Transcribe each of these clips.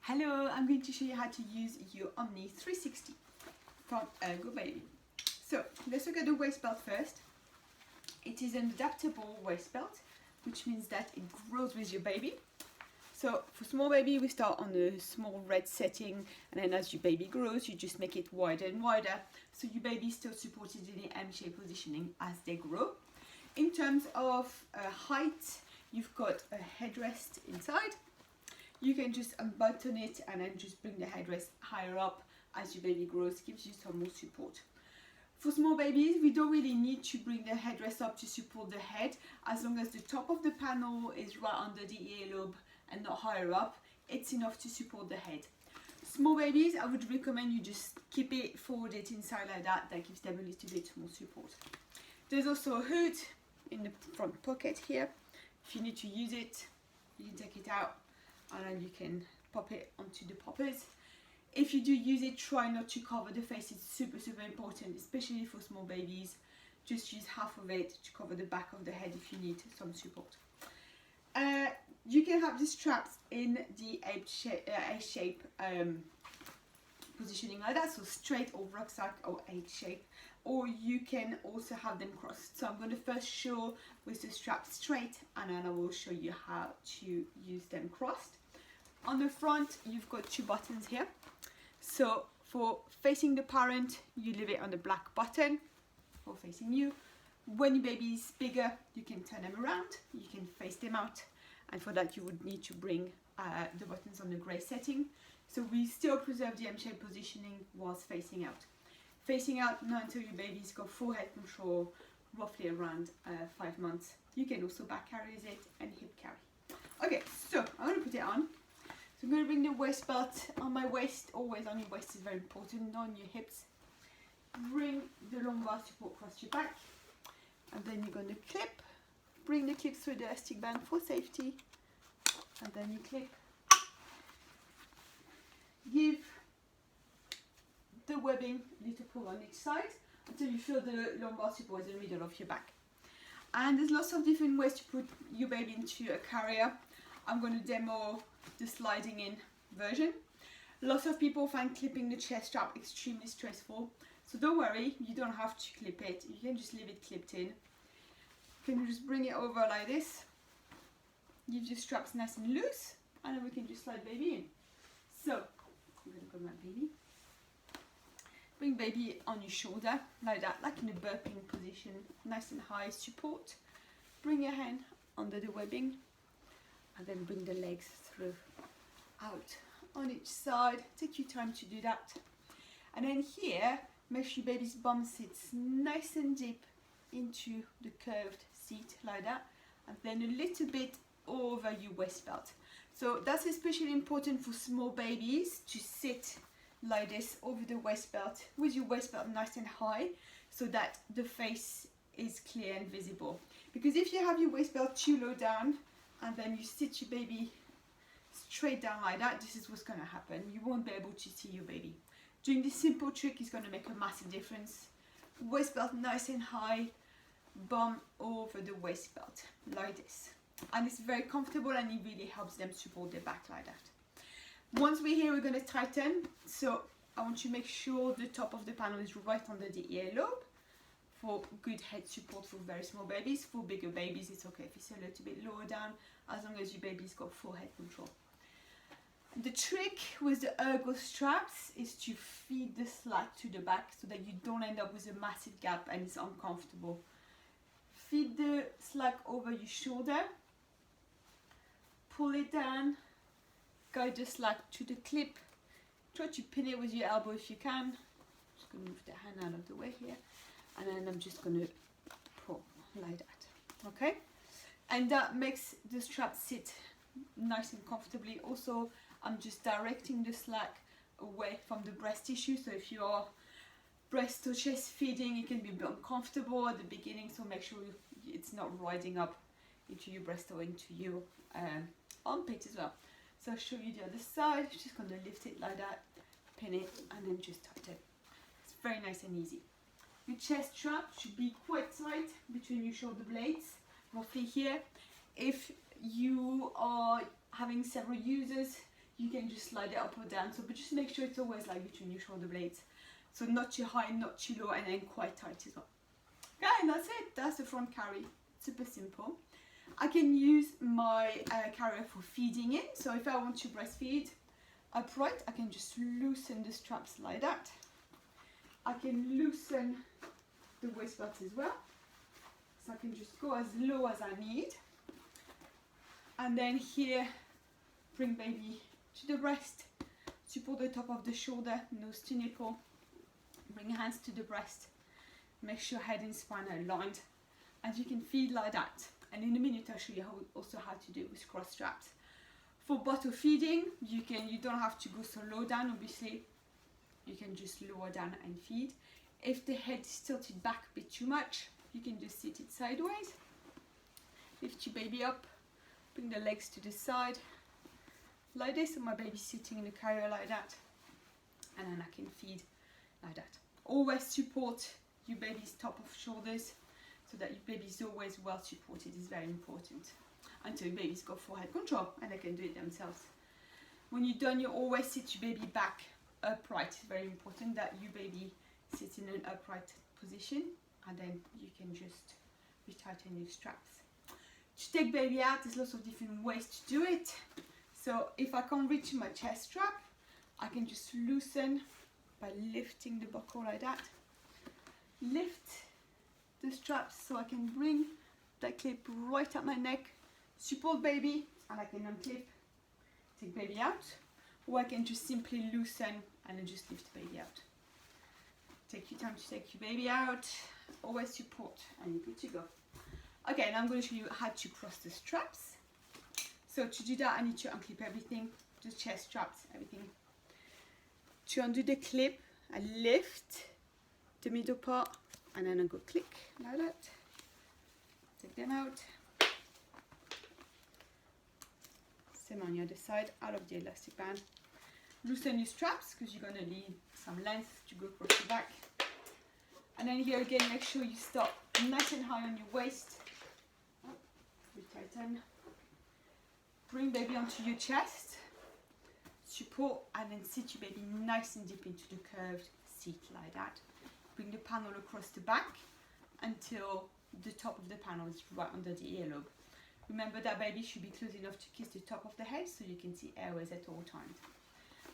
Hello, I'm going to show you how to use your Omni 360 from Ergobaby. So let's look at the waist belt first. It is an adaptable waist belt, which means that it grows with your baby. So for small baby, we start on a small red setting, and then as your baby grows, you just make it wider and wider, so your baby is still supported in the M-shaped positioning as they grow. In terms of height, you've got a headrest inside. You can just unbutton it and then just bring the headrest higher up as your baby grows, gives you some more support. For small babies, we don't really need to bring the headrest up to support the head. As long as the top of the panel is right under the earlobe and not higher up, it's enough to support the head. Small babies, I would recommend you just keep it forwarded inside like that. That gives them a little bit more support. There's also a hood in the front pocket here. If you need to use it, you can take it out and then you can pop it onto the poppers. If you do use it, try not to cover the face. It's super important, especially for small babies. Just use half of it to cover the back of the head if you need some support. You can have the straps in the A-shape positioning like that, so straight or rucksack or H-shape, or you can also have them crossed. So I'm going to first show with the straps straight, and then I will show you how to use them crossed. On the front, you've got two buttons here. So for facing the parent, you leave it on the black button. For facing you, when your baby is bigger, you can turn them around, you can face them out, and for that you would need to bring the buttons on the grey setting. So we still preserve the M-shaped positioning whilst facing out. Facing out now until your baby's got full head control, roughly around 5 months. You can also back carry it and hip carry. Okay, so I'm going to put it on. So I'm going to bring the waist belt on my waist. Always on your waist is very important, not on your hips. Bring the lumbar support across your back, and then you're going to clip. Bring the clip through the elastic band for safety, and then you clip. Give the webbing a little pull on each side until you feel the lumbar support in the middle of your back. And there's lots of different ways to put your baby into a carrier. I'm going to demo the sliding in version. Lots of people find clipping the chest strap extremely stressful, so don't worry, you don't have to clip it. You can just leave it clipped in. You can just bring it over like this. Leave your straps nice and loose, and then we can just slide baby in. So I'm going to grab my baby. Bring baby on your shoulder like that, like in a burping position, nice and high support. Bring your hand under the webbing, and then bring the legs through out on each side. Take your time to do that. And then here, make sure your baby's bum sits nice and deep into the curved seat like that, and then a little bit over your waist belt. So that's especially important for small babies, to sit like this over the waist belt with your waist belt nice and high, so that the face is clear and visible. Because if you have your waist belt too low down and then you sit your baby straight down like that, this is what's going to happen. You won't be able to see your baby. Doing this simple trick is going to make a massive difference. Waist belt nice and high, bum over the waist belt like this, and it's very comfortable, and it really helps them support their back like that. Once we're here, we're going to tighten. So I want you to make sure the top of the panel is right under the earlobe for good head support for very small babies. For bigger babies, it's okay if it's a little bit lower down, as long as your baby's got full head control. The trick with the ergo straps is to feed the slack to the back so that you don't end up with a massive gap and it's uncomfortable. Feed the slack over your shoulder, pull it down, guide the slack to the clip, try to pin it with your elbow if you can. Just going to move the hand out of the way here, and then I'm just going to pull like that, okay? And that makes the strap sit nice and comfortably. Also, I'm just directing the slack away from the breast tissue, so if you are breast or chest feeding, it can be a bit uncomfortable at the beginning, so make sure it's not riding up into your breast or into your armpit as well. So I'll show you the other side. Just going to lift it like that, pin it, and then just tighten. It's very nice and easy. Your chest strap should be quite tight between your shoulder blades, roughly here. If you are having several users, you can just slide it up or down. So, but just make sure it's always like between your shoulder blades. So not too high, not too low, and then quite tight as well. Okay, and that's it. That's the front carry. Super simple. I can use my carrier for feeding in. So if I want to breastfeed upright, I can just loosen the straps like that. I can loosen the waist belt as well. So I can just go as low as I need. And then here, bring baby to the breast. Support the top of the shoulder, nose to nipple. Bring hands to the breast. Make sure head and spine are aligned. And you can feed like that. And in a minute I'll show you also how to do it with cross straps. For bottle feeding, you don't have to go so low down, obviously. You can just lower down and feed. If the head is tilted back a bit too much, you can just sit it sideways. Lift your baby up, bring the legs to the side, like this, and my baby's sitting in the carrier like that. And then I can feed like that. Always support your baby's top of shoulders so that your baby's always well supported is very important. Until your baby's got forehead control and they can do it themselves. When you're done, you always sit your baby back upright. It's very important that your baby sits in an upright position, and then you can just retighten your straps. To take baby out, there's lots of different ways to do it. So if I can't reach my chest strap, I can just loosen by lifting the buckle like that. Lift the straps so I can bring that clip right at my neck, support baby, and I can unclip, take baby out, or I can just simply loosen and then just lift baby out. Take your time to take your baby out, always support, and you're good to go. Okay, now I'm going to show you how to cross the straps. So to do that, I need to unclip everything, the chest straps, everything. To undo the clip, I lift the middle part, and then I go click like that. Take them out. Same on the other side, out of the elastic band. Loosen your straps because you're going to need some length to go across the back. And then here again, make sure you stop nice and high on your waist. Retighten. Bring baby onto your chest. Support, and then sit your baby nice and deep into the curved seat like that. Bring the panel across the back until the top of the panel is right under the earlobe. Remember that baby should be close enough to kiss the top of the head so you can see airways at all times.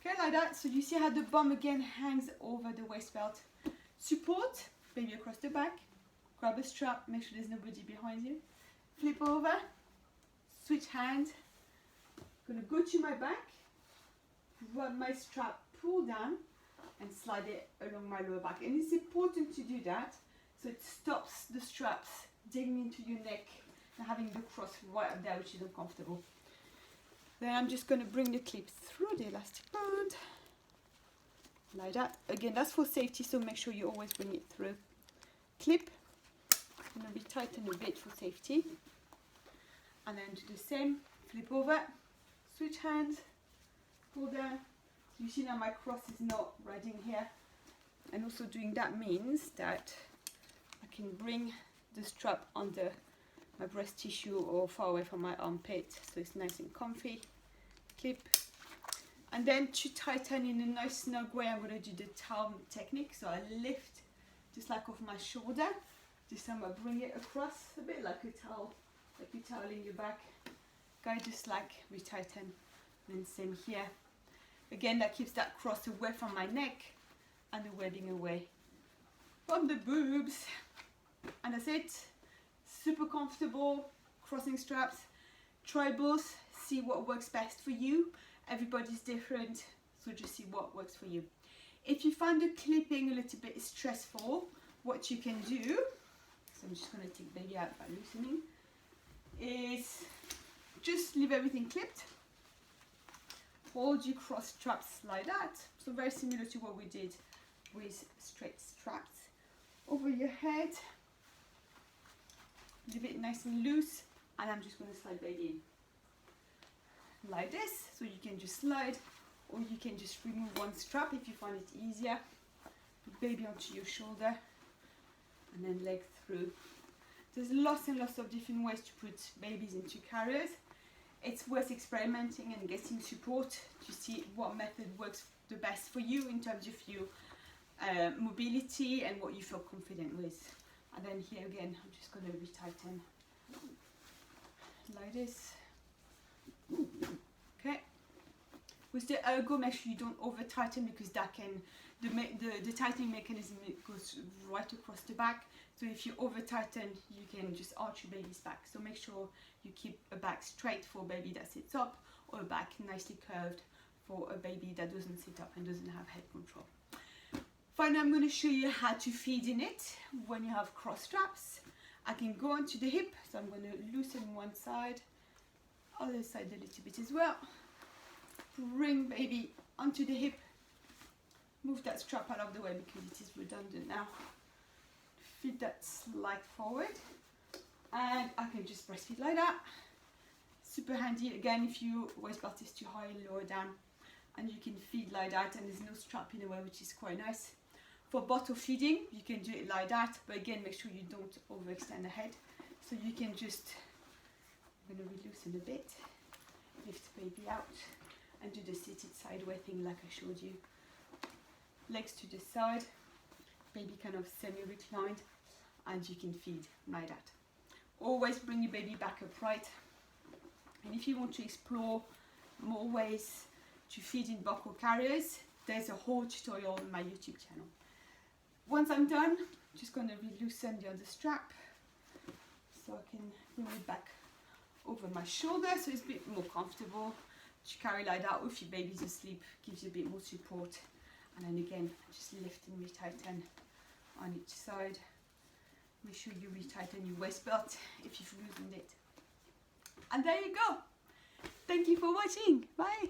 Okay, like that. So you see how the bum again hangs over the waist belt. Support, baby across the back. Grab a strap, make sure there's nobody behind you. Flip over, switch hand. Gonna go to my back, grab my strap, pull down, and slide it along my lower back. And it's important to do that so it stops the straps digging into your neck and having the cross right up there, which is uncomfortable. Then I'm just going to bring the clip through the elastic band like that. Again, that's for safety, so make sure you always bring it through. Clip, I'm going to retighten a bit for safety, and then do the same. Flip over, switch hands, pull down. You see now my cross is not riding here, and also doing that means that I can bring the strap under my breast tissue or far away from my armpit, so it's nice and comfy. Clip, and then to tighten in a nice snug way, I'm going to do the towel technique. So I lift just like off my shoulder. This time I bring it across a bit like a towel, like you're toweling your back. Go just like retighten, and then same here. Again, that keeps that cross away from my neck and the webbing away from the boobs. And that's it. Super comfortable crossing straps. Try both, see what works best for you. Everybody's different, so just see what works for you. If you find the clipping a little bit stressful, what you can do, so I'm just going to take baby out by loosening, is just leave everything clipped. Hold your cross straps like that. So very similar to what we did with straight straps. Over your head. Leave it nice and loose, and I'm just going to slide baby in like this. So you can just slide, or you can just remove one strap if you find it easier. Put baby onto your shoulder, and then leg through. There's lots and lots of different ways to put babies into carriers. it's worth experimenting and getting support to see what method works the best for you in terms of your mobility and what you feel confident with. And then here again, I'm just going to retighten like this. Okay. With the Ergo, make sure you don't over tighten, because that can, the tightening mechanism goes right across the back. So if you over tighten, you can just arch your baby's back. So make sure you keep a back straight for a baby that sits up, or a back nicely curved for a baby that doesn't sit up and doesn't have head control. Finally, I'm going to show you how to feed in it when you have cross straps. I can go onto the hip, so I'm going to loosen one side, other side a little bit as well. Bring baby onto the hip, move that strap out of the way because it is redundant now. Feed that slide forward, and I can just breastfeed like that. Super handy. Again, if your waist belt is too high, lower down, and you can feed like that, and there's no strap in the way, which is quite nice. For bottle feeding, you can do it like that, but again, make sure you don't overextend the head. So you can just, I'm going to loosen a bit, lift baby out, and do the seated sideway thing like I showed you. Legs to the side, baby kind of semi-reclined, and you can feed like that. Always bring your baby back upright. And if you want to explore more ways to feed in buckle carriers, there's a whole tutorial on my YouTube channel. Once I'm done, I'm just going to loosen the other strap so I can bring it back over my shoulder so it's a bit more comfortable to carry like that. Or if your baby's asleep, gives you a bit more support. And then again, just lift and retighten on each side. Make sure you retighten your waist belt if you've loosened it. And there you go. Thank you for watching. Bye.